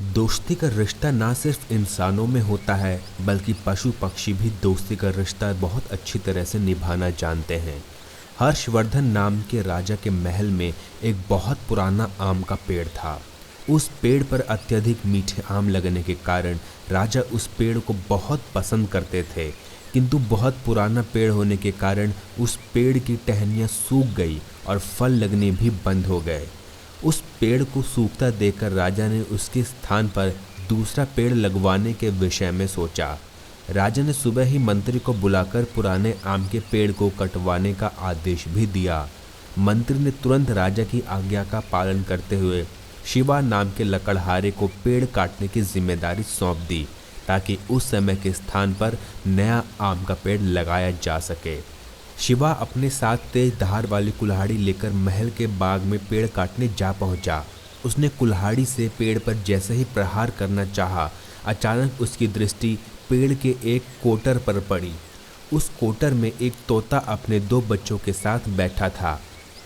दोस्ती का रिश्ता ना सिर्फ इंसानों में होता है बल्कि पशु पक्षी भी दोस्ती का रिश्ता बहुत अच्छी तरह से निभाना जानते हैं। हर्षवर्धन नाम के राजा के महल में एक बहुत पुराना आम का पेड़ था। उस पेड़ पर अत्यधिक मीठे आम लगने के कारण राजा उस पेड़ को बहुत पसंद करते थे, किंतु बहुत पुराना पेड़ होने के कारण उस पेड़ की टहनियाँ सूख गई और फल लगने भी बंद हो गए। उस पेड़ को सूखता देखकर राजा ने उसके स्थान पर दूसरा पेड़ लगवाने के विषय में सोचा। राजा ने सुबह ही मंत्री को बुलाकर पुराने आम के पेड़ को कटवाने का आदेश भी दिया। मंत्री ने तुरंत राजा की आज्ञा का पालन करते हुए शिवा नाम के लकड़हारे को पेड़ काटने की जिम्मेदारी सौंप दी, ताकि उस समय के स्थान पर नया आम का पेड़ लगाया जा सके। शिवा अपने साथ तेज धार वाली कुल्हाड़ी लेकर महल के बाग में पेड़ काटने जा पहुंचा। उसने कुल्हाड़ी से पेड़ पर जैसे ही प्रहार करना चाहा, अचानक उसकी दृष्टि पेड़ के एक कोटर पर पड़ी। उस कोटर में एक तोता अपने 2 बच्चों के साथ बैठा था।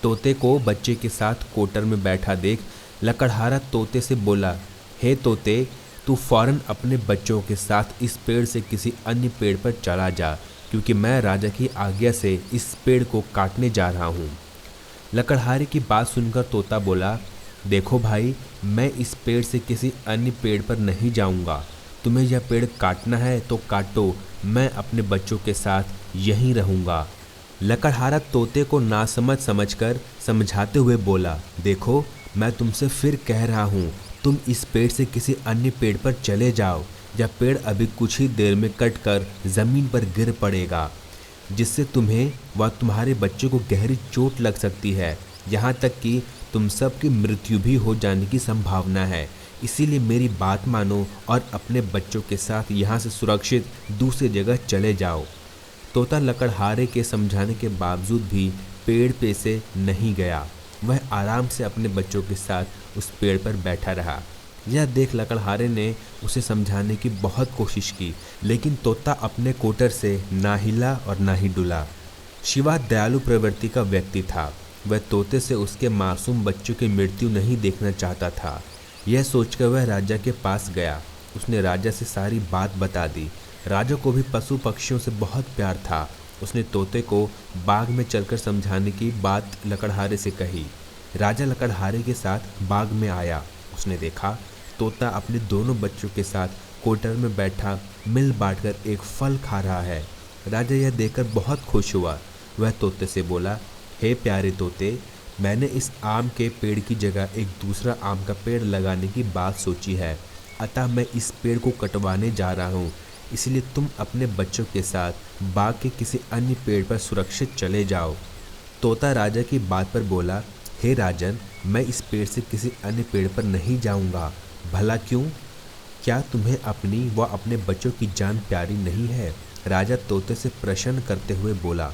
तोते को बच्चे के साथ कोटर में बैठा देख लकड़हारा तोते से बोला, हे तोते, तू फौरन अपने बच्चों के साथ इस पेड़ से किसी अन्य पेड़ पर चला जा, क्योंकि मैं राजा की आज्ञा से इस पेड़ को काटने जा रहा हूँ। लकड़हारे की बात सुनकर तोता बोला, देखो भाई, मैं इस पेड़ से किसी अन्य पेड़ पर नहीं जाऊँगा। तुम्हें यह पेड़ काटना है तो काटो, मैं अपने बच्चों के साथ यहीं रहूँगा। लकड़हारा तोते को नासमझ समझकर समझाते हुए बोला, देखो, मैं तुमसे फिर कह रहा हूँ, तुम इस पेड़ से किसी अन्य पेड़ पर चले जाओ। यह पेड़ अभी कुछ ही देर में कटकर ज़मीन पर गिर पड़ेगा, जिससे तुम्हें व तुम्हारे बच्चों को गहरी चोट लग सकती है, यहाँ तक कि तुम सब की मृत्यु भी हो जाने की संभावना है। इसीलिए मेरी बात मानो और अपने बच्चों के साथ यहाँ से सुरक्षित दूसरी जगह चले जाओ। तोता लकड़हारे के समझाने के बावजूद भी पेड़ पे से नहीं गया। वह आराम से अपने बच्चों के साथ उस पेड़ पर बैठा रहा। यह देख लकड़हारे ने उसे समझाने की बहुत कोशिश की, लेकिन तोता अपने कोटर से ना हिला और ना ही डुला। शिवा दयालु प्रवृत्ति का व्यक्ति था। वह तोते से उसके मासूम बच्चों की मृत्यु नहीं देखना चाहता था। यह सोचकर वह राजा के पास गया। उसने राजा से सारी बात बता दी। राजा को भी पशु पक्षियों से बहुत प्यार था। उसने तोते को बाग में चलकर समझाने की बात लकड़हारे से कही। राजा लकड़हारे के साथ बाग में आया। उसने देखा तोता अपने दोनों बच्चों के साथ कोटर में बैठा मिल बांटकर एक फल खा रहा है। राजा यह देखकर बहुत खुश हुआ। वह तोते से बोला, हे प्यारे तोते, मैंने इस आम के पेड़ की जगह एक दूसरा आम का पेड़ लगाने की बात सोची है, अतः मैं इस पेड़ को कटवाने जा रहा हूँ। इसलिए तुम अपने बच्चों के साथ बाग के किसी अन्य पेड़ पर सुरक्षित चले जाओ। तोता राजा की बात पर बोला, हे राजन, मैं इस पेड़ से किसी अन्य पेड़ पर नहीं जाऊंगा। भला क्यों? क्या तुम्हें अपनी व अपने बच्चों की जान प्यारी नहीं है? राजा तोते से प्रश्न करते हुए बोला।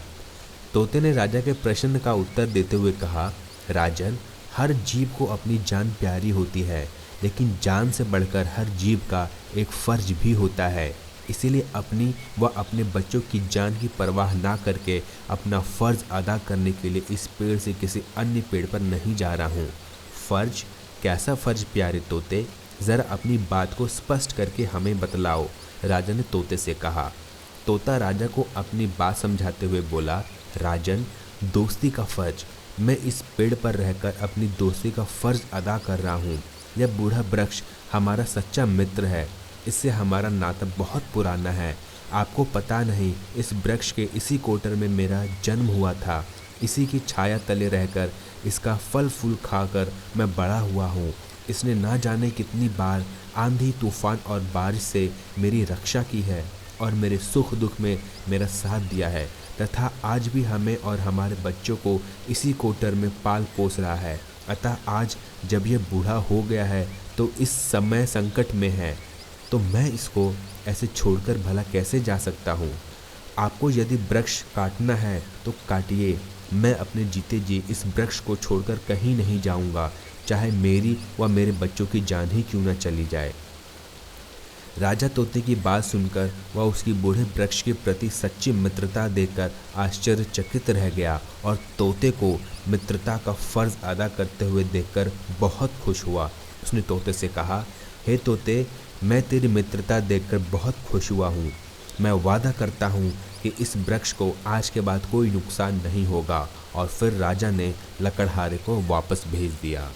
तोते ने राजा के प्रश्न का उत्तर देते हुए कहा, राजन, हर जीव को अपनी जान प्यारी होती है, लेकिन जान से बढ़कर हर जीव का एक फर्ज भी होता है। इसीलिए अपनी व अपने बच्चों की जान की परवाह ना करके अपना फ़र्ज अदा करने के लिए इस पेड़ से किसी अन्य पेड़ पर नहीं जा रहा हूँ। फ़र्ज? कैसा फ़र्ज प्यारे तोते? ज़रा अपनी बात को स्पष्ट करके हमें बतलाओ, राजा ने तोते से कहा। तोता राजा को अपनी बात समझाते हुए बोला, राजन, दोस्ती का फ़र्ज। मैं इस पेड़ पर रहकर अपनी दोस्ती का फ़र्ज अदा कर रहा हूँ। यह बूढ़ा वृक्ष हमारा सच्चा मित्र है। इससे हमारा नाता बहुत पुराना है। आपको पता नहीं, इस वृक्ष के इसी कोटर में मेरा जन्म हुआ था। इसी की छाया तले रहकर इसका फल फूल खाकर मैं बड़ा हुआ हूँ। इसने ना जाने कितनी बार आंधी तूफान और बारिश से मेरी रक्षा की है और मेरे सुख दुख में मेरा साथ दिया है, तथा आज भी हमें और हमारे बच्चों को इसी कोटर में पाल पोस रहा है। अतः आज जब यह बूढ़ा हो गया है तो इस समय संकट में है, तो मैं इसको ऐसे छोड़कर भला कैसे जा सकता हूँ? आपको यदि वृक्ष काटना है तो काटिए। मैं अपने जीते जी इस वृक्ष को छोड़कर कहीं नहीं जाऊँगा, चाहे मेरी व मेरे बच्चों की जान ही क्यों न चली जाए। राजा तोते की बात सुनकर वह उसकी बूढ़े वृक्ष के प्रति सच्ची मित्रता देखकर आश्चर्यचकित रह गया और तोते को मित्रता का फर्ज अदा करते हुए देखकर बहुत खुश हुआ। उसने तोते से कहा, हे तोते, मैं तेरी मित्रता देखकर बहुत खुश हुआ हूँ। मैं वादा करता हूँ कि इस वृक्ष को आज के बाद कोई नुकसान नहीं होगा। और फिर राजा ने लकड़हारे को वापस भेज दिया।